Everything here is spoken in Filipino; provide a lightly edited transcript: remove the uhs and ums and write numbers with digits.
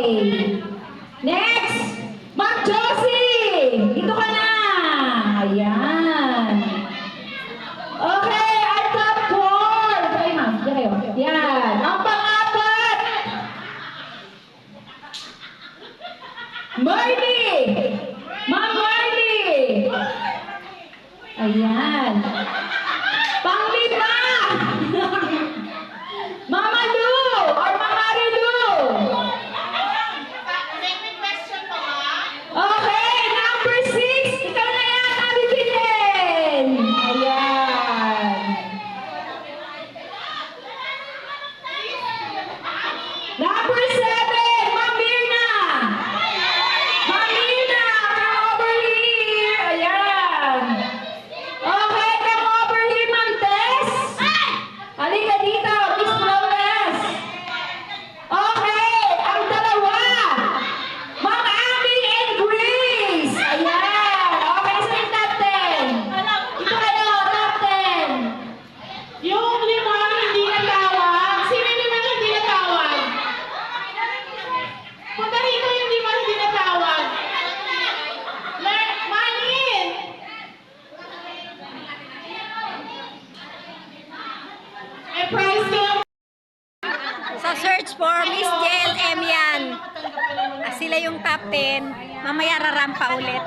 Next, Ma'am Josie! Dito ka na! Ayan. Okay, ang top 4. Okay, ma'am. Diyan kayo. Yan. Ang pang-apat. Marley! Ma'am Marley! Ayan. Pang-5. Mama Lu! Or Mama Rilu! Okay, number 6. Ikaw na yan, Abi Bilen. Ayan. Number 7, Ma'am Mirna. Ma'am Mirna, come over here. Ayan. Okay, come over here, Ma'am Tess. Halika dito, Miss Flores. Okay, ang dalawa. Ma'am Abby and Grace. Ayan. Okay, sa yung top 10. Dito kayo, top 10. Yung 5 hindi natawag. Sino naman hindi natawag? Punta rito yung 5 hindi natawag. Manin! Eh, price ko lang. So search for Miss Jel M yan. Sila yung top 10. Mamaya rarampa ulit.